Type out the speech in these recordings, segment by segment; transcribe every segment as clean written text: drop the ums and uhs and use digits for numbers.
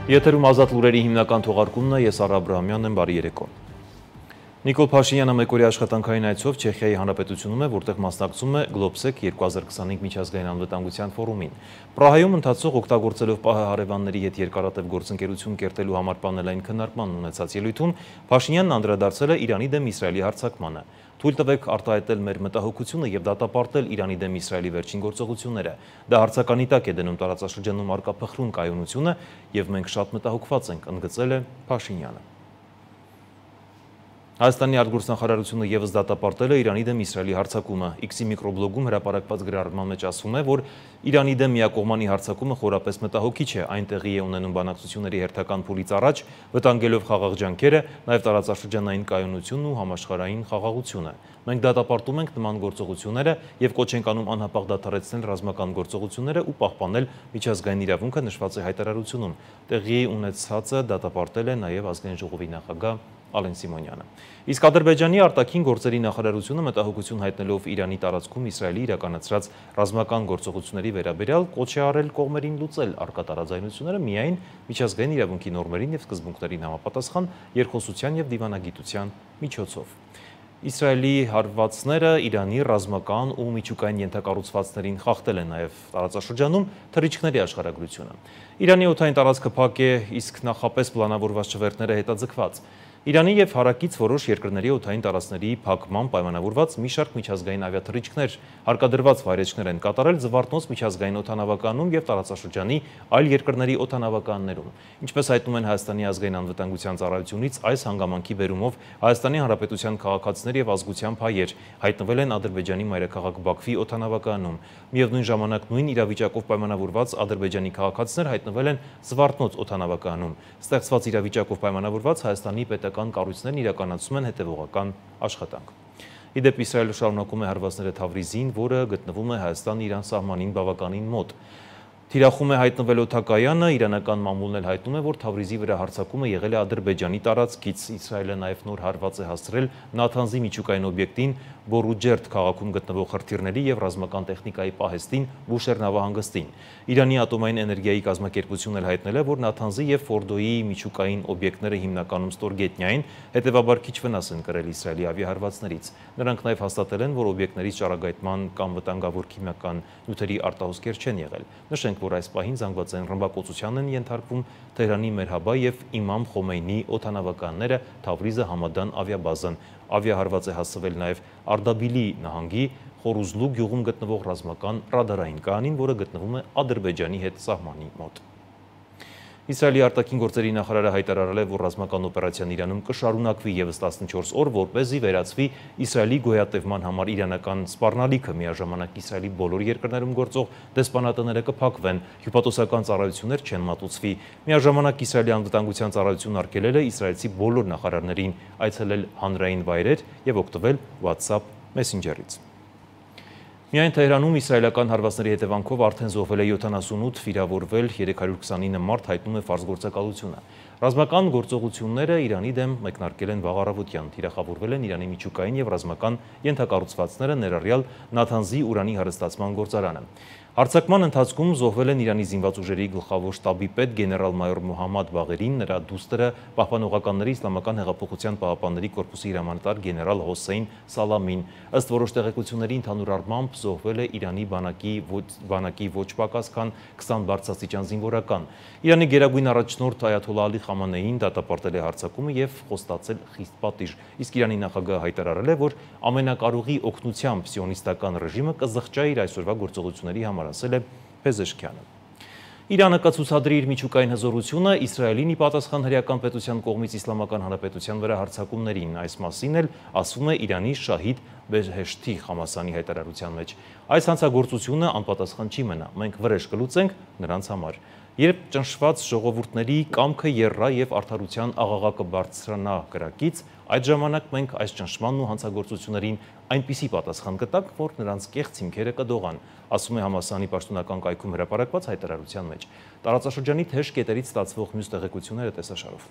Եթերում ազատ լուրերի հիմնական թողարկումն է, ես Արա Աբրահամյանն եմ, բարի երեկո։ Նիկոլ Փաշինյանը մեկօրյա աշխատանքային այցով Չեխիայի Հանրապետությունում է, որտեղ մասնակցում է Globsec 2025 միջազգային անվտանգության ֆորումին։ Պրահայում ընթացող օգտագործելով ՊԱՀ հարևանների հետ երկարատև գործընկերություն կերտելու համար պանելային քննարկման ունեցած ելույթում Փաշինյանն անդրադարձել է Իրանի դեմ Իսրայելի հարձակմանը։ Թույլ տվեք արտահայտել մեր մտահոգությունը եւ դատապարտել Իրանի դեմ Իսրայելի վերջին գործողությունները։ Դա հարցականի տակ է դնում տարածաշրջանում առկա փխրուն կայունությունը եւ մենք շատ մտահոգված ենք, ընդգծել է Փաշինյանը։ Հայաստանի արտգործնախարարությունը եւս դատապարտել է Իրանի դեմ Իսրայելի հարձակումը։ X-ի միկրոբլոգում հրապարակված գրառման մեջ ասվում է, որ Իրանի դեմ միակողմանի հարձակումը խորապես մտահոգիչ է, այն տեղի է ունենում բանակցությունների հերթական փուլից առաջ, վտանգելով խաղաղ ջանքերը, նաեւ տարածաշրջանային կայունությունն ու համաշխարհային խաղաղությունը։ Մենք դատապարտում ենք նման գործողությունները եւ կոչ ենք անում անհապաղ դադարեցնել ռազմական գործողությունները ու պահպանել միջազգային իրավունքը, նշված է հայտարարությունում։ Տեղի ունեցածը դատապարտել է նաեւ ազգային ժողովի նախագահ Ալեն Սիմոնյանը։ Իսկ Ադրբեջանի արտաքին գործերի նախարարությունը մտահոգություն հայտնելով Իրանի տարածքում Իսրայելի իրականացրած ռազմական գործողությունների վերաբերյալ կոչ է արել կողմերին լուծել առկա տարաձայնությունները միայն միջազգային իրավունքի նորմերին եւ սկզբունքներին համապատասխան երկխոսության եւ դիվանագիտության միջոցով։ Իսրայելի հարվածները Իրանի ռազմական ու միջուկային ենթակառուցվածքներին խախտել են նաև տարածաշրջանում թռիչքների աշխարհագրությունը։ Իրանի օդային տարածքը փակ է, իսկ նախապես պլանավորված չվերթները հետաձգված։ Իրանի եւ հարակից որոշ երկրների օդային տարածքների փակման պայմանավորված մի շարք միջազգային ավիաթռիչքներ հարկադրված վայրէջքներ են կատարել Զվարթնոց միջազգային օդանավականում եւ տարածաշրջանի այլ երկրների օդանավականներում։ Ինչպես հայտնում են Հայաստանի ազգային անվտանգության ծառայությունից, այս հանգամանքի բերումով Հայաստանի Հանրապետության քաղաքացիներ եւ ազգությամբ հայեր հայտնվել են Ադրբեջանի մայրաքաղաք Բաքվի օդանավականում։ Միևնույն ժամանակ նույն իրավիճակով պայմանավորված ադրբեջանի քաղաքացիներ հայտնվել են Զվարթնոց օդանավականում։ Ստեղծված իրավիճակով պայմանավորված Հայաստանի պետական կառույցներն իրականացում են հետևողական աշխատանք։ Իդեպ Իսրայելը շարունակում է հարվածները Թավրիզին, որը գտնվում է Հայաստան-Իրան սահմանին բավականին մոտ։ Թիրախում է հայտնվել օդակայանը, իրանական մամուլն էլ հայտնում է, որ Թավրիզի վրա հարձակումը եղել է Ադրբեջանի տարածքից։ Իսրայելը նաև նոր հարված է հասցրել Նաթանզի միջուկային օբյեկտին, Բորուջերդ քաղաքում գտնվող հրթիռների եւ ռազմական տեխնիկայի պահեստին, Բուշեր նավահանգստին։ Իրանի ատոմային էներգիայի կազմակերպությունն էլ հայտնել է, որ Նաթանզի եւ Ֆորդոյի միջուկային օբյեկտները հիմնականում ստորգետնյա են, հետեւաբար քիչ վնաս են կրել Իսրայելի ավիահարվածներից։ Նրանք նաև հաստատել են, որ օբյեկտներից ճառագայթման կամ վտանգավոր քիմիական նյութերի արտահոսքեր չեն եղել։ Նշենք, որ այս պահին զանգվածային ռմբակոծության են ենթարկվում Թեհրանի Մերհաբա եւ Իմամ Խոմեյնի օդանավականները, Թավրիզը, Համադան ավիաբազան։ Ավիահարված է հասցվել նաեւ Արդաբիլի նահանգի Խորուզլու գյուղում գտնվող ռազմական ռադարային կայանին, որը գտնվում է Ադրբեջանի հետ սահմանի մոտ։ Իսրայելի արտաքին գործերի նախարարը հայտարարել է, որ ռազմական օպերացիան Իրանում կշարունակվի եւս 14 օր, որպեսզի վերացվի Իսրայելի գոյատևման համար իրանական սպառնալիքը, միաժամանակ Իսրայելի բոլոր երկրներում գործող դեսպանատները կփակվեն, հյուպատոսական ծառայություններ չեն մատուցվի։ Միաժամանակ Իսրայելի անվտանգության ծառայությունն արգելել է իսրայելցի բոլոր նախարարներին այցելել հանրային վայրեր եւ օգտվել WhatsApp Messenger-ից։ Միայն Թեհրանում իսրայելական հարվածների հետևանքով արդեն զոհվել է 78, վիրավորվել 329 մարդ, հայտնում է Ֆարս գործակալությունը։ Ռազմական գործողությունները Իրանի դեմ մեկնարկել են վաղ առավոտյան, թիրախավորվել են Իրանի միջուկային եւ ռազմական ենթակառուցվածքները, ներառյալ Նաթանզի ուրանի հարստացման գործարանը։ Հարձակման ընթացքում զոհվել են Իրանի զինված ուժերի գլխավոր շտաբի պետ գեներալ-մայոր Մոհամմադ Բաղերին, նրա դուստրը Պահպանողականների Իսլամական հեղափոխության պահապանների կորպուսի հրամանատար գեներալ Հոսեյն Սալամին։ Ըստ որոշ տեղեկությունների ընդհանուր առմամբ զոհվել է Իրանի բանակի ոչ պակաս քան 20 բարձրաստիճան զինվորական։ Իրանի գերագույն առաջնորդ Այաթոլլահ Ալի Խամանեին դատապարտել է հարձակումը եւ խոստացել խիստ պատիժ։ Իսկ Իրանի նախագահը հայտարարել է, որ ամենակարողի օգնությամբ սիոնիստական ռեժիմը կզղջա իր այսօրվա գործողությունների համար, ասել է Փեզեշքյանը։ Իրանը կցուցադրի իր միջուկային հզորությունը Իսրայելին ի պատասխան հրեական պետության կողմից Իսլամական Հանրապետության վրա հարձակումներին։ Այս մասին էլ ասվում է Իրանի Շահիդ Բեհեշթի Խամասանի հայտարարության մեջ։ Այս հանցագործությունը անպատասխան չի մնա, մենք վրեժ կլուծենք նրանց համար։ Երբ ճնշված ժողովուրդների կամքը եռա եւ արդարության աղաղակը բարձրանա կրակից, այդ ժամանակ մենք այս ճնշմանն ու հանցագործություններին այնպիսի պատասխան կտանք, որ նրանց կեղծ հիմքերը կդողան, ասում է Համասանի պաշտոնական կայքում հրապարակված հայտարարության մեջ։ Տարածաշրջանի թեժ կետերից ստացվող մյուս տեղեկությունները տեսաշարով։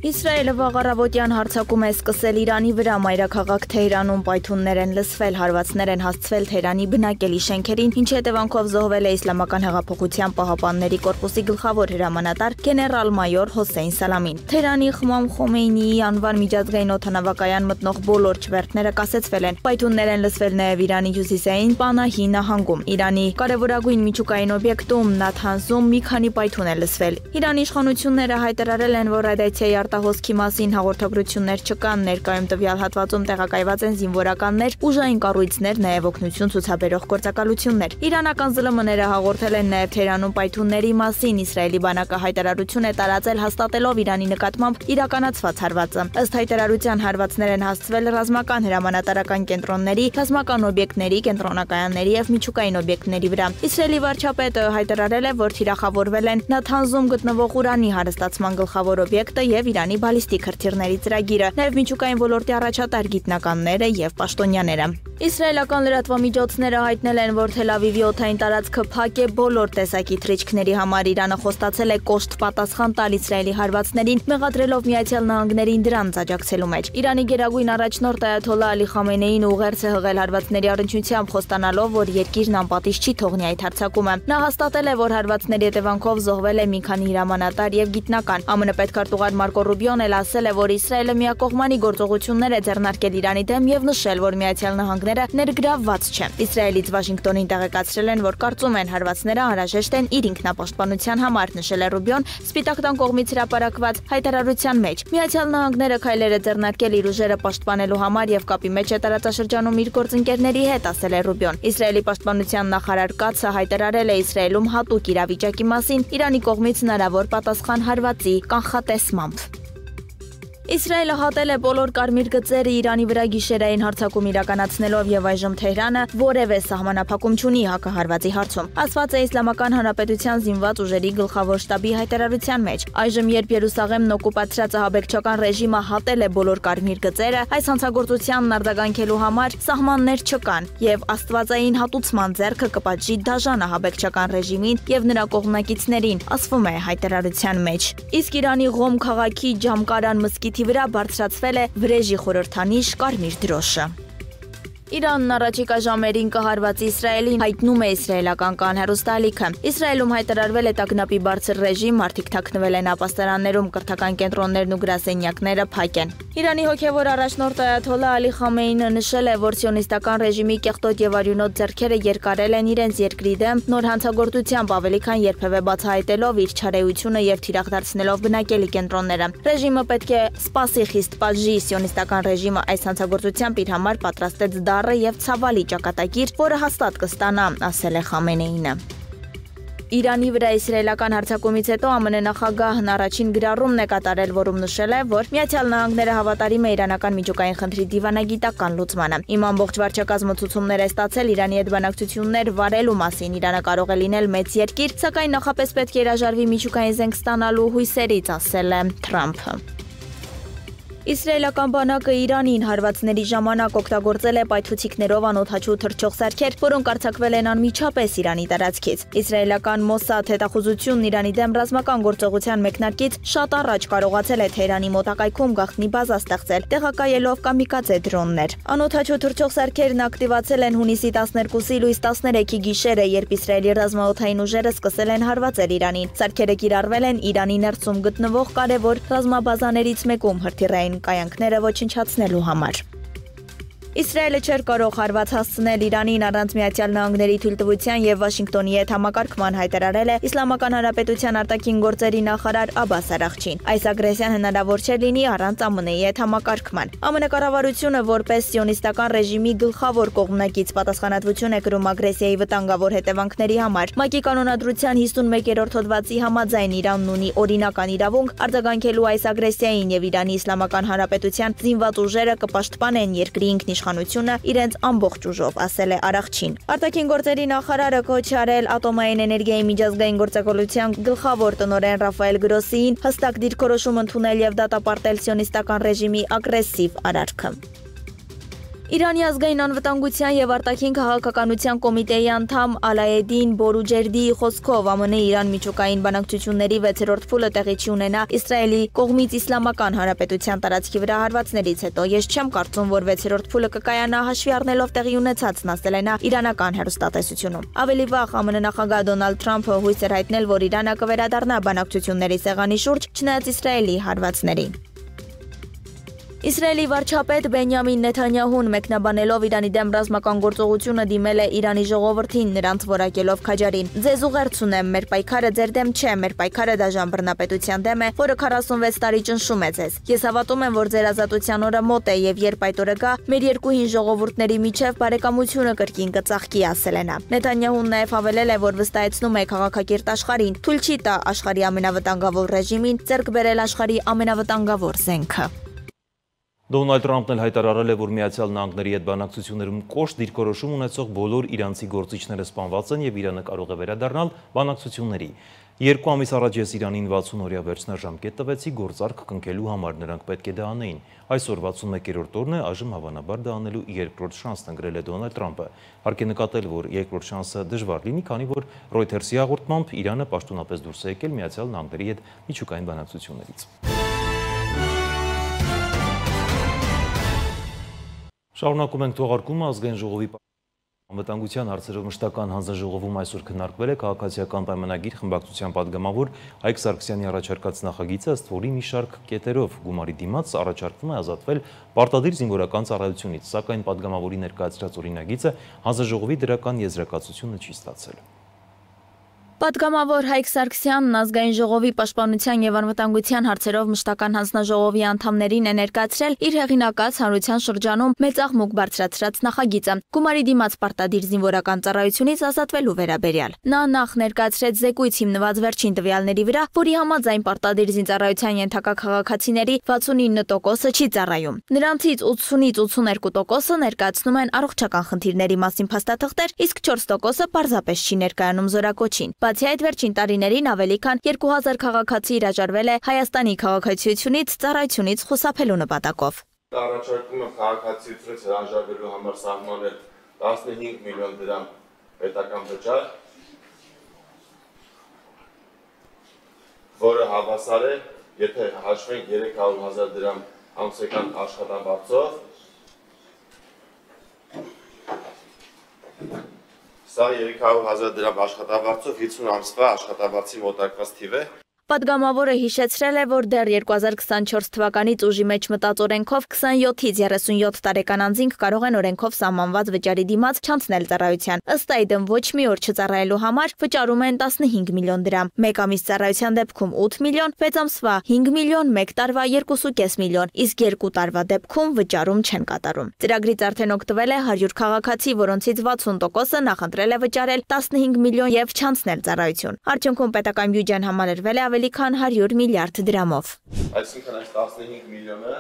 Իսրայելը վաղ առավոտյան հարձակում է սկսել Իրանի վրա, մայրաքաղաք Թեհրանում պայթյուններ են լսվել, հարվածներ են հասցվել Թեհրանի բնակելի շենքերին, ինչի հետևանքով զոհվել է Իսլամական հեղափոխության պահապանների կորպուսի գլխավոր հրամանատար գեներալ-մայոր Հոսեյն Սալամին։ Թեհրանի Իմամ Խոմեյնիի անվան միջազգային օդանավակայան մտնող բոլոր չվերթները կասեցվել են։ Պայթյուններ են լսվել նաև Իրանի հյուսիսային Պանահի նահանգում։ Իրանի կարևորագույն միջուկային օբյեկտում Նաթանզում մի քանի պայթյուն է լսվել։ Իրանի իշխանությունները հայտարարել են, որ ռադիացիայի արտահոսքի մասին հաղորդագրություններ չկան, ներկայում տվյալ հատվածում տեղակայված են զինվորականներ, ուժային կառույցներ, նաև օգնություն ցուցաբերող գործակալություններ։ Իրանական ԶԼՄ-ները հաղորդել են նաև Թեհրանում պայթյունների մասին։ Իսրայելի բանակը հայտարարություն է տարածել հաստատելով Իրանի նկատմամբ իրականացված հարվածը։ Ըստ հայտարարության հարվածներ են հասցվել ռազմական հրամանատարական կենտրոնների, ռազմական օբյեկտների, կենտրոնակայանների եւ միջուկային օբյեկտների վրա։ Իսրայելի վարչապետը հայտարարել է, որ թիրախավորվել են Նաթանզում գտնվող ուրանի հարստացման գլխավոր օբյեկտը եւ Իրանի բալիստիկ հրթիռների ծրագիրը, նաեւ միջուկային ոլորտի առաջատար գիտնականները եւ պաշտոնյաները։ Իսրայելական լրատվամիջոցները հայտնել են, որ Թել Ավիվի օդային տարածքը փակ է բոլոր տեսակի թռիչքների համար։ Իրանը խոստացել է կոշտ պատասխան տալ Իսրայելի հարվածներին, մեղադրելով Միացյալ Նահանգներին դրանց աջակցելու մեջ։ Իրանի գերագույն առաջնորդ Այաթոլլա Ալի Խամենեին ուղերձ է հղել հարվածների առնչությամբ, խոստանալով, որ երկիրն անպատիժ չի թողնի այդ հարձակումը։ Նա հաստատել է, որ հարվածների հետևանքով զոհվել է մի քանի հրամանատար եւ գիտնական։ ԱՄՆ պետքարտուղար Մարկո Ռուբիոն էլ ասել է, որ Իսրայելը միակողմանի գործողություններ է ձեռնարկել Իրանի դեմ եւ նշել, որ Միացյալ Նահանգները ներգրավված չէ։ Իսրայելից Վաշինգտոնին տեղեկացրել են, որ կարծում են հարվածները անհրաժեշտ են իր ինքնապաշտպանության համար, նշել է Ռուբիոն Սպիտակ տան կողմից հրապարակված հայտարարության մեջ։ Միացյալ Նահանգները քայլեր է ձեռնարկել իր ուժերը պաշտպանելու համար եւ կապի մեջ է տարածաշրջանում իր գործընկերների հետ, ասել է Ռուբիոն։ Իսրայելի պաշտպանության նախարար Կացը հայտարարել է Իսրայելում հատուկ իրավիճակի մասին Իրանի կողմից հնարավոր պատասխան հարվածի կանխատեսմամբ։ Իսրայելը հատել է բոլոր կարմիր գծերը Իրանի վրա գիշերային հարձակում իրականացնելով եւ այժմ Թեհրանը որևէ սահմանափակում չունի հակահարվածի հարցում։ Ասված է Իսլամական Հանրապետության զինված ուժերի գլխավոր շտաբի հայտարարության մեջ։ Այժմ, երբ Երուսաղեմն օկուպացրած ահաբեկչական ռեժիմը հատել է բոլոր կարմիր գծերը, այս հանցագործությանն արձագանքելու համար սահմաններ չկան եւ աստվածային հատուցման ձեռքը կպատժի դաժան ահաբեկչական ռեժիմին եւ նրա կողմնակիցներին, ասվում է հայտարարության մեջ։ Իսկ Իրանի Ղոմ քաղաքի Ջամկարան մզկիթի վրա բարձրացվել է վրեժի խորհրդանիշ կարմիր դրոշը։ Իրանն առաջիկա ժամերին կհարվածի Իսրայելին, հայտնում է իսրայելական կան հեռուստաալիքը։ Իսրայելում հայտարարվել է տագնապի բարձր ռեժիմ, մարդիկ թաքնվել են ապաստարաններում, կրթական կենտրոններն ու գրասենյակները փակ են։ Իրանի հոգևոր առաջնորդ Այաթոլլա Ալի Խամեյինը նշել է, որ սիոնիստական ռեժիմի կեղտոտ եւ արյունոտ ձեռքերը երկարել են իրենց երկրի դեմ, նոր հանցագործությամբ ավելի քան երբևէ բացահայտելով իր չարեությունը եւ թիրախ դարձնելով բնակելի կենտրոնները։ Ռեժիմը պետք է սպասի խիստ պատժի, սիոնիստական ռեժիմը այս հանցագործությամբ իր համար պատրաստեց եւ ցավալի ճակատագիր, որը հաստատ կստանա, ասել է Խամենեինը։ Իրանի վրա իսրայելական հարձակումից հետո ԱՄՆ նախագահն առաջին գրառումն է կատարել, որում նշել է, որ Միացյալ Նահանգները հավատարիմ է իրանական միջուկային խնդրի դիվանագիտական լուծմանը։ Իմ ամբողջ վարչակազմը ցուցումներ է ստացել Իրանի հետ բանակցություններ վարելու մասին։ Իրանը կարող է լինել մեծ երկիր, սակայն նախապես պետք է հրաժարվի միջուկային զենք ստանալու հույսերից, ասել է Թրամփը։ Իսրայելական բանակը Իրանին հարվածների ժամանակ օգտագործել է պայթուցիկներով անօդաչու թռչող սարքեր, որոնք արձակվել են անմիջապես Իրանի տարածքից։ Իսրայելական Մոսադ հետախուզությունն Իրանի դեմ ռազմական գործողության մեկնարկից շատ առաջ կարողացել է Թեհրանի մոտակայքում գաղտնի բազա ստեղծել, տեղակայելով կամիկաձե դրոններ։ Անօդաչու թռչող սարքերն ակտիվացել են հունիսի 12-ի լույս 13-ի գիշերը, երբ Իսրայելի ռազմաօդային ուժերը սկսել են հարվածել Իրանին։ Սարքերը կիրառվել են Իրանի ներսում գտնվող կարևոր ռազմաբազաներից մեկում հրթիռային կայանքները ոչնչացնելու համար։ Իսրայելը չէր կարող հարված հասցնել Իրանին առանց Միացյալ Նահանգների թույլտվության եւ Վաշինգտոնի հետ համակարգման, հայտարարել է Իսլամական Հանրապետության արտաքին գործերի նախարար Աբբաս Արաղչին։ Այս ագրեսիան հնարավոր չէ լինի առանց ԱՄՆ-ի հետ համակարգման։ ԱՄՆ կառավարությունը որպես սիոնիստական ռեժիմի գլխավոր կողմնակից պատասխանատվություն է կրում ագրեսիայի վտանգավոր հետևանքների համար։ ՄԱԿ-ի կանոնադրության 51-րդ հոդվածի համաձայն Իրանն ունի օրինական իրավունք արձագանքելու այս ագրեսիային եւ Իրանի Իսլամական Հանրապետության զինված ուժերը կպաշտպանեն երկրի ինքնիշխանությունը իրենց ամբողջ ուժով, ասել է Արաղչին։ Արտաքին գործերի նախարարը կոչ արել ատոմային էներգիայի միջազգային գործակալության գլխավոր տնօրեն Ռաֆայել Գրոսիին հստակ դիրքորոշում ընդունել եւ դատապարտել սիոնիստական ռեժիմի ագրեսիվ արարքը։ Իրանի ազգային անվտանգության եւ արտաքին քաղաքականության կոմիտեի անդամ Ալայեդին Բորուջերդիի խոսքով ԱՄՆ Իրան միջուկային բանակցությունների 6-րդ փուլը տեղի չունենա Իսրայելի կողմից Իսլամական Հանրապետության տարածքի վրա հարվածներից հետո ես չեմ կարծում, որ 6-րդ փուլը կկայանա հաշվի առնելով տեղի ունեցածն, ասել է նա իրանական հեռուստատեսությունում։ Ավելի վաղ ԱՄՆ նախագահ Դոնալդ Թրամփը հույս էր հայտնել, որ Իրանը կվերադառնա բանակցությունների սեղանի շուրջ, չնայած Իսրայելի հարվածներին։ Իսրայելի վարչապետ Բենյամին Նեթանյահուն մեկնաբանելով Իրանի դեմ ռազմական գործողությունը դիմել է Իրանի ժողովրդին, նրանց որակելով քաջարին։ Ձեզ ուղերձ ունեմ, մեր պայքարը ձեր դեմ չէ, մեր պայքարը դաժան բռնապետության դեմ է, որը 46 տարի ճնշում է ձեզ։ Ես հավատում եմ, որ ձեր ազատության օրը մոտ է եւ երբ այդ օրը գա, մեր երկու հին ժողովուրդների միջև բարեկամությունը կրկին կծաղկի, ասել է նա։ Նեթանյահուն նաեւ հավելել է, որ վստահեցնում է քաղաքակիրթ աշխարհին, թույլ չի տա աշխարհի ամենավտանգավոր ռեժիմին ձեռք բերել աշխարհի ամենավտանգավոր զենքը։ Դոնալդ Թրամփն էլ հայտարարել է, որ Միացյալ Նահանգների հետ բանակցություններում կոշտ դիրքորոշում ունեցող բոլոր իրանցի գործիչները սպանված են եւ Իրանը կարող է վերադառնալ բանակցությունների։ 2 ամիս առաջ ես Իրանին 60-օրյա վերջնաժամկետ տվեցի գործարք կնքելու համար, նրանք պետք է դա անեին։ Այսօր 61-րդ օրն է, այժմ հավանաբար դա անելու երկրորդ շանսն ընտրել է Դոնալդ Թրամփը։ Հարկ է նկատել, որ երկրորդ շանսը դժվար լինի, քանի որ Reuters-ի հաղորդմամբ Իրանը պաշտոնապես դուրս է եկել Միացյալ Նահանգների հետ միջուկային բանակցություններից։ Շարունակում ենք թողարկումը ազգային ժողովի անվտանգության հարցերով մշտական հանձնաժողովում այսօր քննարկվել է քաղաքացիական պայմանագիր խմբակցության падգամավոր Հայկ Սարգսյանի առաջարկած նախագիծը, ըստ որի մի շարք կետերով գումարի դիմաց առաջարկվում է ազատվել պարտադիր զինվորական ծառայությունից, սակայն падգամավորի ներկայացրած օրինագիծը հանձնաժողովի դրական եզրակացությունը չի ստացել։ Պատգամավոր Հայկ Սարգսյանն ազգային ժողովի պաշտպանության եւ անվտանգության հարցերով մշտական հանձնաժողովի անդամներին է ներկայացրել իր հեղինակած հանրության շրջանում մեծ աղմուկ բարձրացրած նախագիծը գումարի դիմաց պարտադիր զինվորական ծառայությունից ազատվելու վերաբերյալ։ Նա նախ ներկայացրեց զեկույց հիմնված վերջին տվյալների վրա, որի համաձայն պարտադիր զինծառայության ենթակա քաղաքացիների 69%-ը չի ծառայում։ Նրանցից 80-ից 82%-ը ներկայացնում են առողջական խնդիրների մասին փաստաթղթեր, իսկ 4%-ը պարզապես չի ներկայանում զորակոչին։ Բացի այդ, վերջին տարիներին ավելի քան 2000 քաղաքացի հրաժարվել է Հայաստանի քաղաքացիությունից ծառայությունից խուսափելու նպատակով։ Առաջարկում եմ քաղաքացիությունից հրաժարվելու համար սահմանել 15 միլիոն դրամ պետական վճար, որը հավասար է, եթե հաշվենք 300,000 դրամ ամսական աշխատավարձով, սա 300,000 դրամ աշխատավարձով 50 ամսվա աշխատավարձի մոտակված թիվ է։ Պատգամավորը հիշեցրել է, որ դեռ 2024 թվականից ուժի մեջ մտած օրենքով 27-ից 37 տարեկան անձինք կարող են օրենքով սահմանված վճարի դիմաց չանցնել ծառայության։ Ըստ այդմ ոչ մի օր չծառայելու համար վճարում են 15 միլիոն դրամ, 1 ամիս ծառայության դեպքում 8 միլիոն, 6 ամսվա 5 միլիոն, 1 տարվա 2.5 միլիոն, իսկ 2 տարվա դեպքում վճարում չեն կատարում։ Ծրագրից արդեն օգտվել է 100 քաղաքացի, որոնցից 60%-ը նախընտրել է վճարել 15 միլիոն եւ չանցնել ծառայություն։ Արդյունքում պետական բյուջեն համալրվել է ավելի քան 100 միլիարդ դրամով։ Այսինքն այս 15 միլիոնը,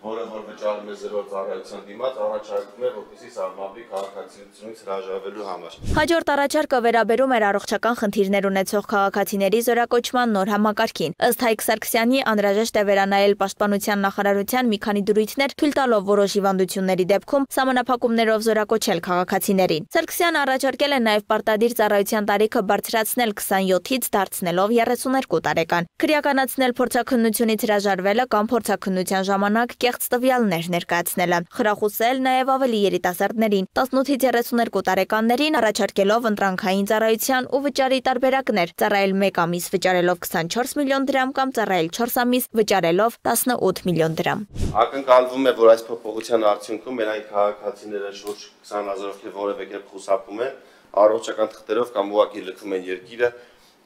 որը որ վճարում է զրո ծառայության դիմաց, առաջարկում է, որպեսզի սահմանվի քաղաքացիությունից հրաժարվելու համար։ Հաջորդ առաջարկը վերաբերում էր առողջական խնդիրներ ունեցող քաղաքացիների զորակոչման նոր համակարգին։ Ըստ Հայկ Սարգսյանի անհրաժեշտ է վերանայել պաշտպանության նախարարության մի քանի դրույթներ, թույլ տալով որոշ հիվանդությունների դեպքում սահմանափակումներով զորակոչել քաղաքացիներին։ Սարգսյանը առաջարկել է նաև պարտադիր ծառայության տարիքը բարձրացնել 27-ից դարձնելով 32 տարեկան, քրեականացնել փորձաքննությունից հրաժարվելը կամ փորձաքննության ժամանակ կեղծ տվյալներ ներկայացնելը, խրախուսել նաև ավելի երիտասարդներին 18-ից 32 տարեկաններին առաջարկելով ընտրանքային ծառայության ու վճարի տարբերակներ, ծառայել 1 ամիս վճարելով 24 միլիոն դրամ կամ ծառայել 4 ամիս վճարելով 18 միլիոն դրամ։ Ակնկալվում է, որ այս փոփոխության արդյունքում մեր այն քաղաքացիները շուրջ 20,000 թե որևէ կերպ խուսափում են առողջական թղթերով կամ ուղղակի լքում են երկիրը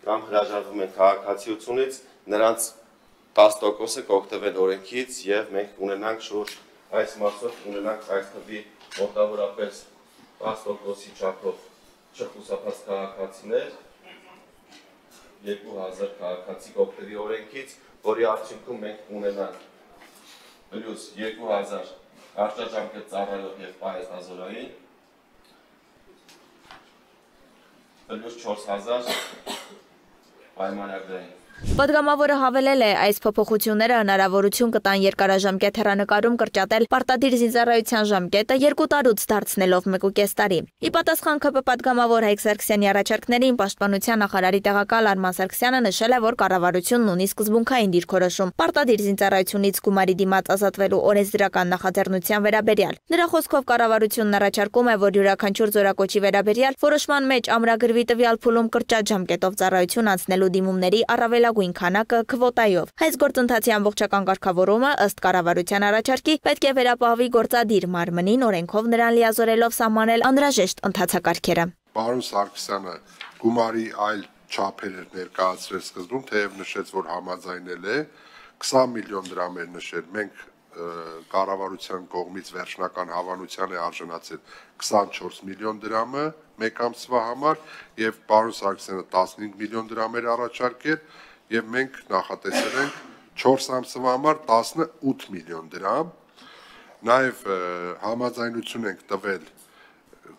կամ հրաժարվում են քաղաքացիությունից, նրանց 10%-ը կօգտվեն օրենքից եւ մենք կունենանք շուրջ այս մասով կունենանք այս թվի մոտավորապես 10%-ի չափով չխուսափած քաղաքացիներ, 2000 քաղաքացի կօգտվի օրենքից, որի արդյունքում մենք կունենանք պլյուս 2000 կարճաժամկետ ծառայող եւ պահեստազորային, պլյուս 4000 պայմանագրային։ Պատգամավորը հավելել է, այս փոփոխությունները հնարավորություն կտան երկարաժամկետ հեռանկարում կրճատել պարտադիր զինծառայության ժամկետը 2 տարուց դարձնելով 1.5 տարի։ Ի պատասխան ՔՊ պատգամավոր Հայկ Սարգսյանի առաջարկներին Պաշտպանության նախարարի տեղակալ Արման Սարգսյանը նշել է, որ կառավարությունն ունի սկզբունքային դիրքորոշում պարտադիր զինծառայությունից գումարի դիմաց ազատվելու օրենսդրական նախաձեռնության վերաբերյալ։ Նրա խոսքով կառավարությունն առաջարկում է, որ յուրաքանչյուր զորակոչի վերաբերյալ որոշման մեջ ամրագրվի տվյալ փուլում կրճատ ժամկետով ծառայություն անցնելու դիմումների առավելագույն քանակը քվոտայով։ Այս գործընթացի ամբողջական կարգավորումը ըստ կառավարության առաջարկի պետք է վերապահվի գործադիր մարմնին օրենքով նրան լիազորելով սահմանել անհրաժեշտ ընթացակարգերը։ Պարոն Սարգսյանը գումարի այլ չափեր ներկայացրել սկզբում, թեև նշեց, որ համաձայնել է 20 միլիոն դրամ էր նշել, մենք կառավարության կողմից վերջնական հավանության է արժանացել 24 միլիոն դրամը մեկ ամսվա համար եւ պարոն Սարգսյանը 15 միլիոն դրամ էր առաջարկել եւ մենք նախատեսել ենք 4 ամսվա համար 18 միլիոն դրամ, նաեւ համաձայնություն ենք տվել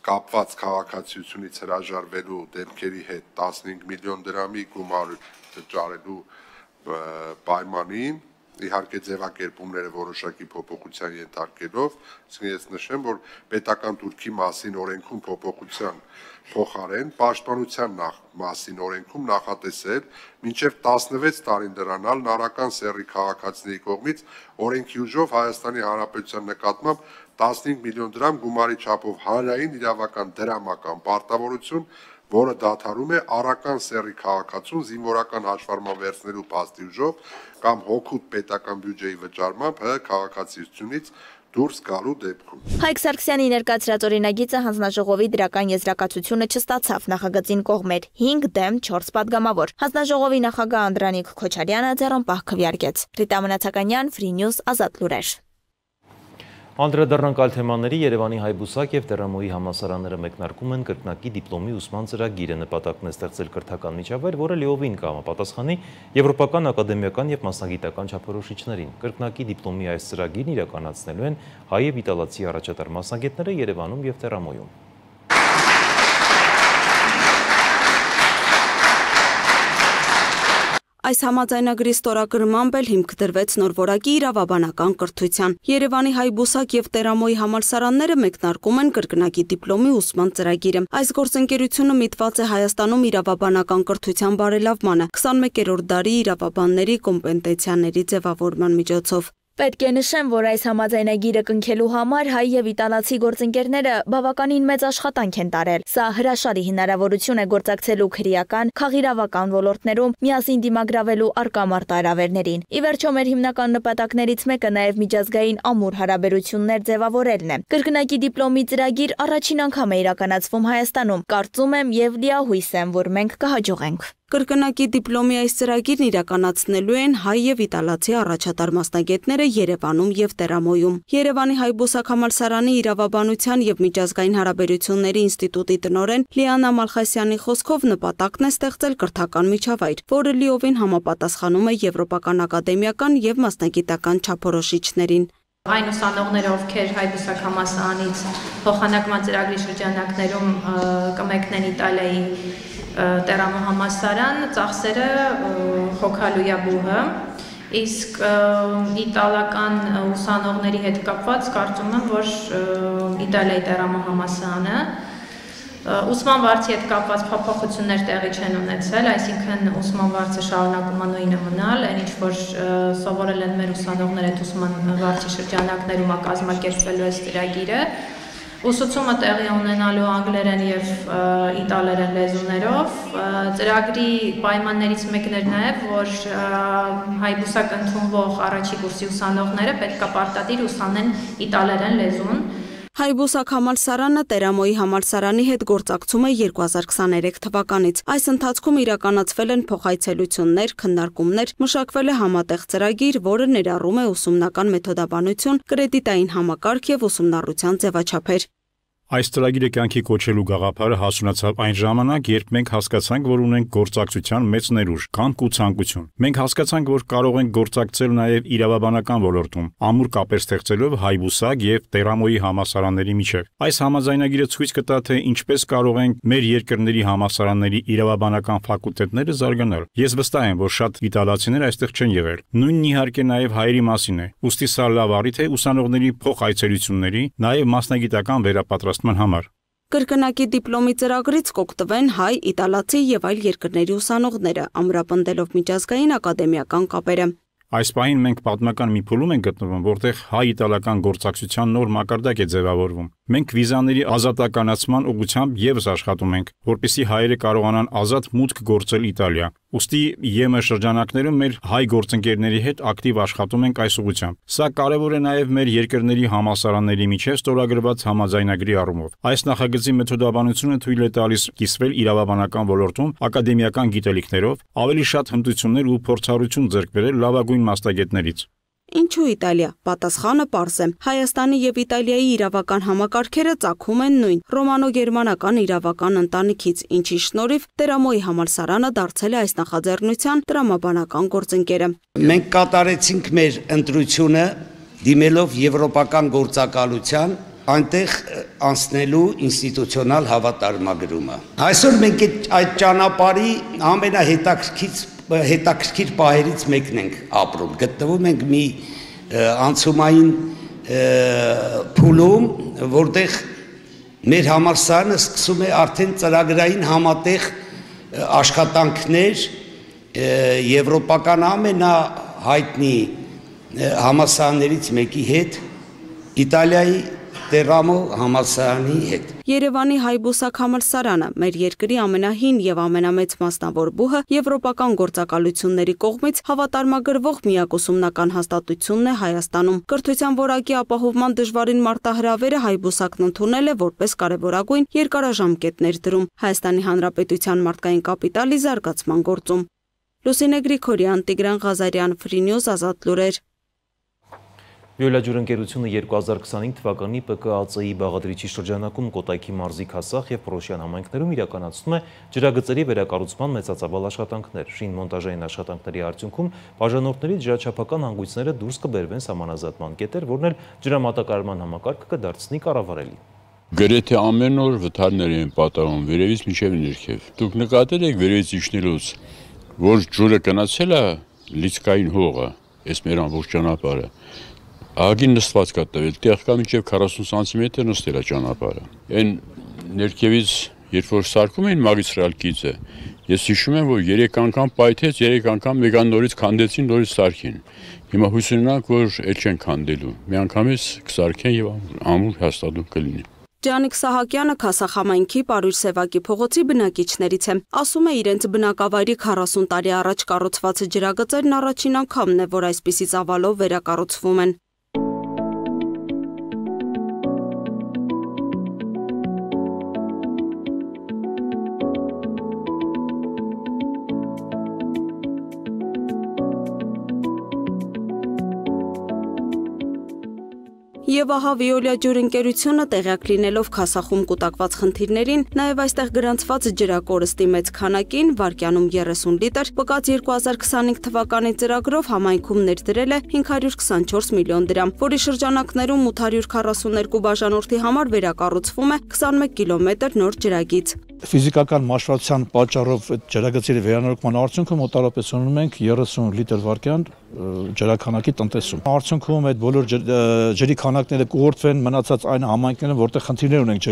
կապված քաղաքացիությունից հրաժարվելու դեպքերի հետ 15 միլիոն դրամի գումար վճարելու պայմանին, իհարկե ձևակերպումները որոշակի փոփոխության ենթարկելով, իսկ ես նշեմ, որ պետական турքի մասին օրենքում փոփոխության փոխարեն պաշտպանության մասին օրենքում նախատեսել մինչև 16 տարին դրանալ նարական սեռի քաղաքացիների կողմից օրենքի ուժով Հայաստանի Հանրապետության նկատմամբ 15 միլիոն դրամ գումարի չափով հանրային իրավական դրամական պարտավորություն, որը դադարում է առական սեռի քաղաքացուն զինվորական հաշվառման վերցնելու փաստի ուժով կամ հօգուտ պետական բյուջեի վճարմամբ քաղաքացիությունից դուրս գալու դեպքում։ Հայկ Սարգսյանի ներկայացրած օրինագիծը հանձնաժողովի դրական եզրակացությունը չստացավ, նախագծին կողմ էր 5 դեմ 4 պատգամավոր։ Հանձնաժողովի նախագահ Անդրանիկ Քոչարյանը ձեռնպահ քվեարկեց։ Ռիտա Մնացականյան, Free News, Ազատ լուրեր։ Անդրադառնանք այլ թեմաների Երևանի Հայբուսակ և Տերամոյի համալսարանները մեկնարկում են կրկնակի դիպլոմի ուսման ծրագիրը, նպատակն է ստեղծել կրթական միջավայր, որը լիովին կհամապատասխանի եվրոպական, ակադեմիական և մասնագիտական չափորոշիչներին։ Կրկնակի դիպլոմի այս ծրագիրն իրականացնելու են հայ և իտալացի առաջատար մասնագետները Երևանում և Տերամոյում։ Այս համաձայնագրի ստորագրմամբ էլ հիմք դրվեց նոր որակի իրավաբանական կրթության։ Երևանի Հայբուսակ և Տերամոյի համալսարանները մեկնարկում են կրկնակի դիպլոմի ուսման ծրագիրը։ Այս գործընկերությունը միտված է Հայաստանում իրավաբանական կրթության բարելավմանը, 21-րդ դարի իրավաբանների կոմպետենցիաների ձևավորման միջոցով։ Պետք է նշեմ, որ այս համաձայնագիրը կնքելու համար հայ և իտալացի գործընկերները բավականին մեծ աշխատանք են տարել։ Սա հրաշալի հնարավորություն է գործակցելու քրեական, քաղիրավական ոլորտներում միասին դիմագրավելու առկա մարտահրավերներին։ Ի վերջո մեր հիմնական նպատակներից մեկը նաև միջազգային ամուր հարաբերություններ ձևավորելն է։ Կրկնակի դիպլոմի ծրագիր առաջին անգամ է իրականացվում Հայաստանում։ Կարծում եմ և լիահույս եմ, որ մենք կհաջողենք։ Կրկնակի դիպլոմի այս ծրագիրն իրականացնելու են հայ և իտալացի առաջատար մասնագետները Երևանում և Տերամոյում։ Երևանի Հայբուսակ համալսարանի իրավաբանության և միջազգային հարաբերությունների ինստիտուտի տնօրեն Լիանա Մալխասյանի խոսքով նպատակն է ստեղծել կրթական միջավայր, որը լիովին համապատասխանում է եվրոպական, ակադեմիական և մասնագիտական չափորոշիչներին։ Այն ուսանողները, ովքեր Հայբուսակ համալսարանից փոխանակման ծրագրի շրջանակներում կմեկնեն Իտալիայի Տերամո համալսարան, ծախսերը հոգալու է բուհը, իսկ իտալական ուսանողների հետ կապված կարծում եմ, որ Իտալիայի Տերամո համալսարանը ուսման վարձի հետ կապված փոփոխություններ տեղի չեն ունեցել, այսինքն ուսման վարձը շարունակում է նույնը մնալ, այն ինչ որ սովորել են մեր ուսանողները այդ ուսման վարձի շրջանակներում կազմակերպվելու այս ծրագիրը, ուսուցումը տեղի ունենալու անգլերեն և իտալերեն լեզուներով, ծրագրի պայմաններից մեկն էր նաև, որ Հայբուսակ ընդունվող առաջի կուրսի ուսանողները պետք է պարտադիր ուսանեն իտալերեն լեզուն։ Հայբուսակ համալսարանը Տերամոյի համալսարանի հետ գործակցում է 2023 թվականից։ Այս ընթացքում իրականացվել են փոխայցելություններ, քննարկումներ, մշակվել է համատեղ ծրագիր, որը ներառում է ուսումնական մեթոդաբանություն, կրեդիտային համակարգ և ուսումնառության ձևաչափեր։ Այս ծրագիրը կյանքի կոչելու գաղափարը հասունացավ այն ժամանակ, երբ մենք հասկացանք, որ ունենք գործակցության մեծ ներուժ, կամք ու ցանկություն։ Մենք հասկացանք, որ կարող ենք գործակցել նաև իրավաբանական ոլորտում, ամուր կապեր ստեղծելով Հայբուսակ եւ Տերամոյի համալսարանների միջև։ Այս համաձայնագիրը ցույց կտա, թե ինչպես կարող են մեր երկրների համալսարանների իրավաբանական ֆակուլտետները զարգանալ։ Ես վստահ եմ, որ շատ իտալացիներ այստեղ չեն եղել։ Նույնն իհարկե նաև հայերի մասին է։ Ուստի սա լավ առիթ է ուսանողների փոխայցելությունների, նաև մասնագիտական վերապատրաստման համար։ Կրկնակի դիպլոմի ծրագրից կօգտվեն հայ, իտալացի եւ այլ երկրների ուսանողները, ամրապնդելով միջազգային ակադեմիական կապերը։ Այս պահին մենք պատմական մի փուլում ենք գտնվում, որտեղ հայ-իտալական գործակցության նոր մակարդակ է ձևավորվում։ Մենք վիզաների ազատականացման ուղղությամբ եւս աշխատում ենք, որպեսզի հայերը կարողանան ազատ մուտք գործել Իտալիա։ Ուստի ԵՄ շրջանակներում մեր հայ գործընկերների հետ ակտիվ աշխատում ենք այս ուղղությամբ։ Սա կարևոր է նաև մեր երկրների համալսարանների միջև ստորագրված համաձայնագրի առումով։ Այս նախագծի մեթոդաբանությունը թույլ է տալիս կիսվել իրավաբանական ոլորտում ակադեմիական գիտելիքներով, ավելի շատ հմտություններ ու փորձառություն ձեռք բերել լավագույն մասնագետներից։ Ինչու Իտալիա։ Պատասխանը պարզ է։ Հայաստանի եւ Իտալիայի իրավական համակարգերը ծագում են նույն ռոմանո-գերմանական իրավական ընտանիքից, ինչի շնորհիվ Տերամոյի համալսարանը դարձել է այս նախաձեռնության տրամաբանական գործընկերը։ Մենք կատարեցինք մեր ընտրությունը դիմելով եվրոպական գործակալության այնտեղ անցնելու ինստիտուցիոնալ հավատարմագրումը։ Այսօր մենք այդ ճանապարհի հետաքրքիր պահերից մեկն ենք ապրում, գտնվում ենք մի անցումային փուլում, որտեղ մեր համալսարանը սկսում է արդեն ծրագրային համատեղ աշխատանքներ եվրոպական ամենահայտնի համալսարաններից մեկի հետ, Իտալիայի Տերամո համալսարանի հետ։ Երևանի Հայբուսակ համալսարանը մեր երկրի ամենահին եւ ամենամեծ մասնավոր բուհը եվրոպական գործակալությունների կողմից հավատարմագրվող միակ ուսումնական հաստատությունն է Հայաստանում։ Կրթության որակի ապահովման դժվարին մարտահրավերը Հայբուսակն ընդունել է որպես կարևորագույն երկարաժամկետ ներդրում Հայաստանի Հանրապետության մարդկային կապիտալի զարգացման գործում։ Լուսինե Գրիգորյան, Տիգրան Ղազարյան, Free News, Ազատ լուրեր։ Վիոլաջուր ընկերությունը 2025 թվականի ՊԿԱՑ-ի բաղադրիչի շրջանակում Կոտայքի մարզի Քասախ և Պրոշյան համայնքներում իրականացնում է ջրագծերի վերակառուցման մեծածավալ աշխատանքներ։ Շինմոնտաժային աշխատանքների արդյունքում բաժանորդների ջրաչափական հանգույցները դուրս կբերվեն սահմանազատման կետեր, որն էլ ջրամատակարարման համակարգը կդարձնի կառավարելի։ Գրեթե ամեն օր վթարներ են պատահում վերևից մինչև ներքև։ Դուք նկատել եք վերևից իջնելուց, որ ջուրը գնացել է լիցքային հողը, այս մեր ամբողջ ճանապարհը։ Ահագին նստված կա տվել, տեղ կա մինչև 40 սանտիմետր նստել է ճանապարհը։ Այն ներքևից, երբ որ սարքում էին մագիստրալ գիծը, ես հիշում եմ, որ 3 անգամ պայթեց, 3 անգամ մեգանորից քանդեցին, նորից սարքին։ Հիմա հույս ունենանք, որ էլ չեն քանդելու։ Մի անգամից կսարքեն եւ ամուր հաստատում կլինի։ Ջանիկ Սահակյանը Քասախ համայնքի Պարույր Սևակի փողոցի բնակիչներից է։ Ասում է, իրենց բնակավայրի 40 տարի առաջ կառուցված ջրագծերն առաջին անգամն է, որ այսպիսի ծավալով վերակառուցվում են։ Եվ ահա Վիոլիա ջուր ընկերությունը տեղյակ լինելով Քասախում կուտակված խնդիրներին, նաև այստեղ գրանցված ջրակորստի մեծ քանակին վարկյանում 30 լիտր, ՊԿԱՑ 2025 թվականի ծրագրով համայնքում ներդրել է 524 միլիոն դրամ, որի շրջանակներում 842 բաժանորդի համար վերակառուցվում է 21 կիլոմետր նոր ջրագիծ։ Ֆիզիկական մաշվածության պատճառով ջրագծերի վերանորոգման արդյունքում մոտավորապես ունենում ենք 30 լիտր վարկյան ջրաքանակի տնտեսում։ Արդյունքում այդ բոլոր ջրի քանակները կուղղորդվեն մնացած այն համայնքներում, որտեղ խնդիրներ ունենք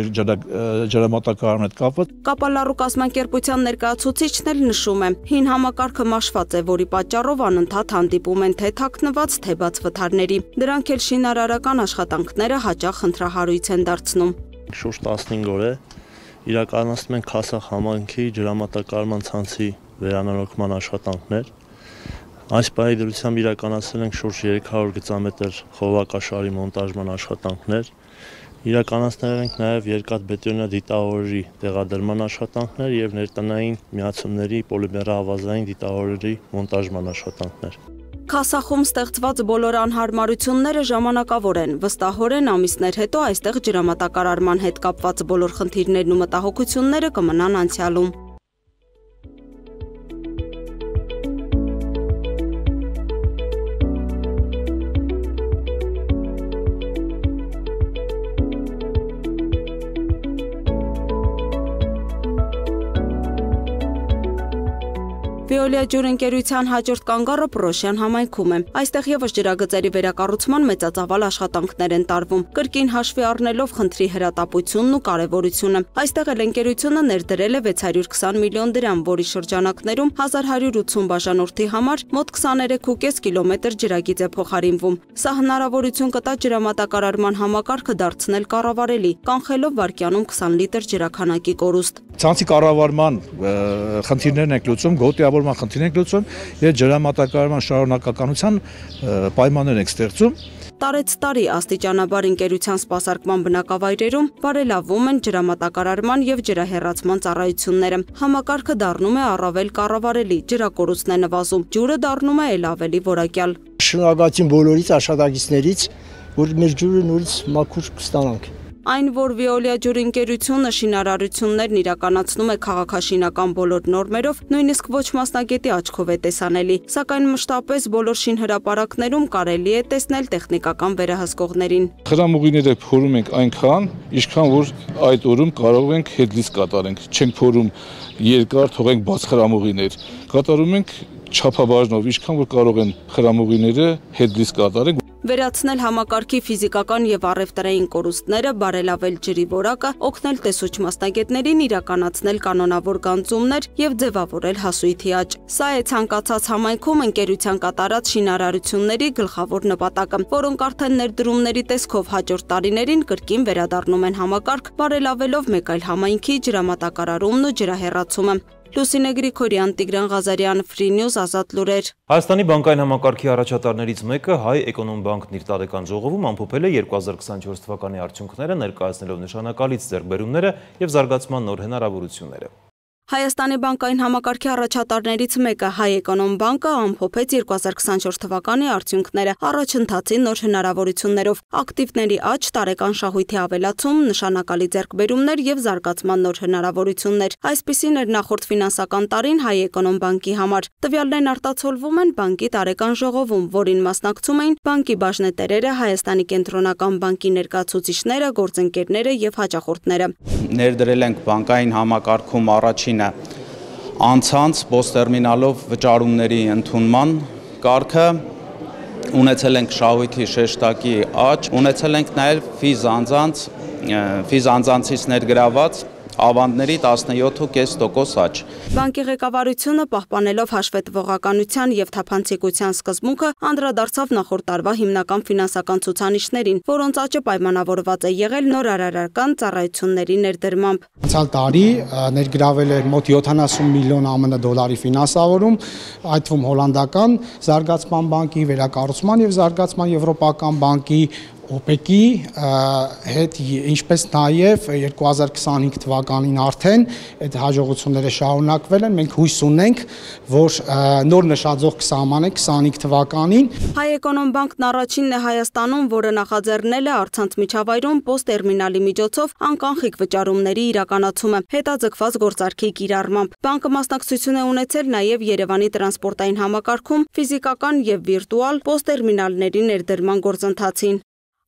ջրամատակարարման հետ կապված։ Կապալառու կազմակերպության ներկայացուցիչն էլ նշում է, հին համակարգը մաշված է, որի պատճառով անընդհատ հանդիպում են թե թաքնված, թե բաց վթարների։ Դրանք էլ շինարարական աշխատանքները հաճախ խնդրահարույց են դարձնում։ Շուրջ 15 օր է իրականացնում են Քասախ համայնքի ջրամատակարարման ցանցի վերանորոգման աշխատանքներ։ Այս պահի դրությամբ իրականացել ենք շուրջ 300 գծամետր խողովակաշարի մոնտաժման աշխատանքներ։ Իրականացնել ենք նաև երկաթբետոնյա դիտավորի տեղադրման աշխատանքներ եւ ներտնային միացումների պոլիմերահավազային դիտավորների մոնտաժման աշխատանքներ։ Քասախում ստեղծված բոլոր անհարմարությունները ժամանակավոր են, վստահորեն ամիսներ հետո այստեղ ջրամատակարարման հետ կապված բոլոր խնդիրներն ու մտահոգությունները կմնան անցյալում։ Վեոլիա ջուրընկերության հաջորդ կանգառը Պրոշյան համայնքում է։ Այստեղ եւս ջրագծերի վերակառուցման մեծածավալ աշխատանքներ են տարվում, կրկին հաշվի առնելով խնդրի հրատապությունն ու կարևորությունը։ Այստեղ էլ ընկերությունը ներդրել է 620 միլիոն դրամ, որի շրջանակներում 1180 բաժանորդի համար մոտ 23.5 կիլոմետր ջրագիծ է փոխարինվում։ Սա հնարավորություն կտա ջրամատակարարման համակարգը դարձնել կառավարելի, կանխելով վայրկյանում 20 լիտր ջրաքանակի կորուստ։ Ցանցի կառավարման խնդիրներն են լուծում, գոտիավորման խնդիրներ են լուծում, եւ ջրամատակարարման շարունակականության պայմաններ են ստեղծում։ Տարեց տարի աստիճանաբար ընկերության սպասարկման բնակավայրերում բարելավում են ջրամատակարարման եւ ջրահեռացման ծառայությունները։ Համակարգը դառնում է առավել կառավարելի, ջրակորուստն է նվազում, ջուրը դառնում է ել ավելի որակյալ։ Շնորհակալություն բոլորից աշխատակիցներից, որ մեր ջուրը նորից մաքուր կստանանք։ Այն, որ Վեոլիա ջուրընկերությունը շինարարություններն իրականացնում է քաղաքաշինական բոլոր նորմերով, նույնիսկ ոչ մասնագետի աչքով է տեսանելի, սակայն մշտապես բոլոր շինհրապարակներում կարելի է տեսնել տեխնիկական վերահսկողներին։ Խրամուղիները փորում ենք այնքան, ինչքան որ այդ օրում կարող ենք հետլից կատարենք, չենք փորում երկար, թողենք բաց խրամուղիներ, կատարում ենք չափաբաժնով, ինչքան որ կարող են խրամուղիները հետլից կատարենք։ Վերացնել համակարգի ֆիզիկական եւ առևտրային կորուստները, բարելավել ջրի որակը, օգնել տեսուչ մասնագետներին իրականացնել կանոնավոր գանձումներ եւ ձևավորել հասույթի աճ։ Սա է ցանկացած համայնքում ընկերության կատարած շինարարությունների գլխավոր նպատակը, որոնք արդեն ներդրումների տեսքով հաջորդ տարիներին կրկին վերադառնում են համակարգ, բարելավելով մեկ այլ համայնքի ջրամատակարարումն ու ջրահեռացումը։ Լուսինե Գրիգորյան, Տիգրան Ղազարյան, Free News, Ազատ լուրեր։ Հայաստանի բանկային համակարգի առաջատարներից մեկը Հայ Էկոնոմբանկն իր տարեկան ժողովում ամփոփել է 2024 թվականի արդյունքները, ներկայացնելով նշանակալից ձեռքբերումները եւ զարգացման նոր հնարավորությունները։ Հայաստանի բանկային համակարգի առաջատարներից մեկը Հայ Էկոնոմբանկը ամփոփեց 2024 թվականի արդյունքները առաջընթացի նոր հնարավորություններով, ակտիվների աճ, տարեկան շահույթի ավելացում, նշանակալի ձեռքբերումներ եւ զարգացման նոր հնարավորություններ։ Այսպիսին էր նախորդ ֆինանսական տարին Հայ Էկոնոմբանկի համար։ Տվյալներն արտացոլվում են բանկի տարեկան ժողովում, որին մասնակցում էին բանկի բաժնետերերը, Հայաստանի կենտրոնական բանկի ներկայացուցիչները, գործընկերները եւ հաճախորդները։ Ներդրել ենք բանկային համակարգում առաջին անցանց պոստտերմինալով վճարումների ընդունման կարգը, ունեցել ենք շահույթի շեշտակի աճ, ունեցել ենք նաև ֆիզ անձանցից ներգրաված ավանդների 17.5% աճ։ Բանկի ղեկավարությունը պահպանելով հաշվետվողականության եւ թափանցիկության սկզբունքը անդրադարձավ նախորդ տարվա հիմնական ֆինանսական ցուցանիշներին, որոնց աճը պայմանավորված է եղել նորարարական ծառայությունների ներդրմամբ։ Անցյալ տարի ներգրավել էր մոտ 70 միլիոն ԱՄՆ դոլարի ֆինանսավորում, այդ թվում հոլանդական զարգացման բանկի, վերակառուցման եւ զարգացման եվրոպական բանկի, OPEC-ի հետ, ինչպես նաև 2025 թվականին արդեն այդ հաջողությունները շարունակվել են, մենք հույս ունենք, որ նոր նշաձող կսահմանե 25 թվականին։ Հայ Էկոնոմբանկն առաջինն է Հայաստանում, որը նախաձեռնել է առցանց միջավայրում պոստտերմինալի միջոցով անկանխիկ վճարումների իրականացումը, հետաձգված գործարքի կիրառմամբ։ Բանկը մասնակցություն է ունեցել նաև Երևանի տրանսպորտային համակարգում ֆիզիկական եւ վիրտուալ պոստտերմինալների ներդրման գործընթացին։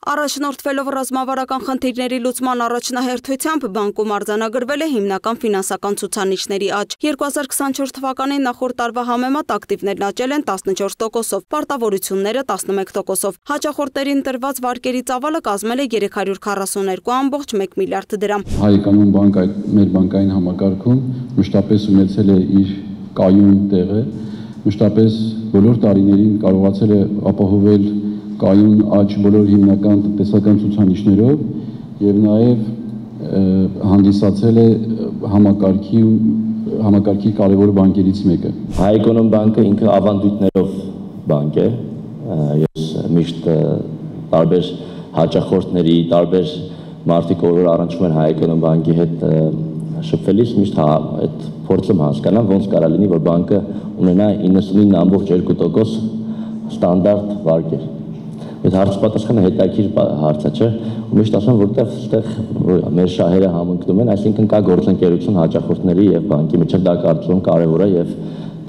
Առաջնորդվելով ռազմավարական խնդիրների լուծման առաջնահերթությամբ բանկում արձանագրվել է հիմնական ֆինանսական ցուցանիշների աճ։ 2024 թվականի նախորդ տարվա համեմատ ակտիվներն աճել են 14%-ով, պարտավորությունները 11%-ով։ Հաճախորդներին տրված վարկերի ծավալը կազմել է 342.1 միլիարդ դրամ։ Հայ Էկոնոմբանկը այդ մեր բանկային համակարգում մշտապես ունեցել է իր կայուն տեղը, մշտապես բոլոր տարիներին կարողացել է ապահովել կայուն աճ բոլոր հիմնական տնտեսական ցուցանիշներով եւ նաեւ հանդիսացել է համակարգի կարևոր բանկերից մեկը։ Հայ Էկոնոմբանկը ինքը ավանդույթներով բանկ է, ես միշտ տարբեր հաճախորդների, տարբեր մարդիկ, որ առնչվում են Հայ Էկոնոմբանկի հետ շփվելիս, միշտ այդ փորձում հասկանամ, ոնց կարա լինի, որ բանկը ունենա 99.2% ստանդարտ վարկ էր։ Այդ հարցի պատասխանը հետաքրքիր հարց է, չէ՞։ Ու միշտ ասում որտեղ այստեղ մեր շահերը համընկնում են, այսինքն կա գործընկերություն հաճախորդների եւ բանկի միջեւ, դա կարծում կարեւոր է եւ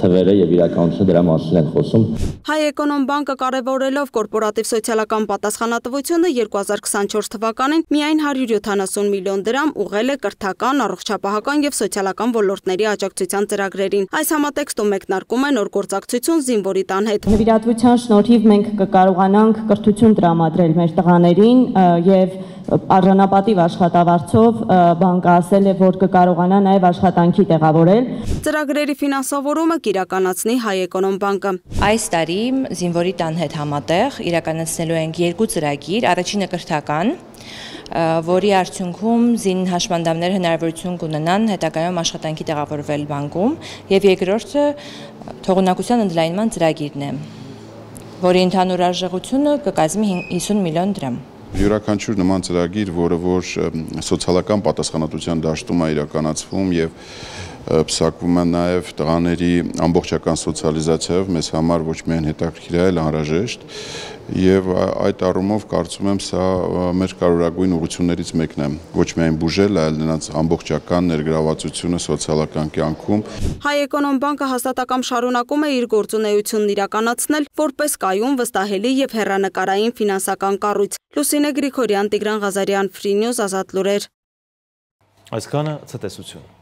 թվերը եւ իրականությունը դրա մասին են խոսում։ Հայ Էկոնոմբանկը կարևորելով կորպորատիվ սոցիալական պատասխանատվությունը 2024 թվականին միայն 170 միլիոն դրամ ուղղել է կրթական, առողջապահական եւ սոցիալական ոլորտների աջակցության ծրագրերին։ Այս համատեքստում մեկնարկում է նոր գործակցություն զինվորի տան հետ։ Նվիրատվության շնորհիվ մենք կկարողանանք կրթություն տրամադրել մեր տղաներին եւ արժանապատիվ աշխատավարձով բանկը ասել է, որ կկարողանա նաև աշխատանքի տեղավորել։ Ծրագրերի ֆինանսավորումը կիրականացնի Հայ Էկոնոմբանկը։ Այս տարի զինվորի տան հետ համատեղ իրականացնելու ենք 2 ծրագիր, առաջինը կրթական, որի արդյունքում զին հաշմանդամները հնարավորություն կունենան հետագայում աշխատանքի տեղավորվել բանկում, եւ երկրորդը թողունակության ընդլայնման ծրագիրն է, որի ընդհանուր արժողությունը կկազմի 50 միլիոն դրամ։ Յուրաքանչյուր նման ծրագիր, որը որ սոցիալական պատասխանատվության դաշտում է իրականացվում եւ պսակվում է նաեւ տղաների ամբողջական սոցիալիզացիայով, մեզ համար ոչ միայն հետաքրքիր է, այլ անհրաժեշտ եւ այդ առումով կարծում եմ սա մեր կարևորագույն ուղղություններից մեկն է, ոչ միայն բուժել, այլ նրանց ամբողջական ներգրավվածությունը սոցիալական կյանքում։ Հայ Էկոնոմբանկը հաստատակամ շարունակում է իր գործունեությունն իրականացնել որպես կայուն, վստահելի եւ հեռանկարային ֆինանսական կառույց։ Լուսինե Գրիգորյան, Տիգրան Ղազարյան, Free News, Ազատ լուրեր։ Այսքանը ցտեսություն։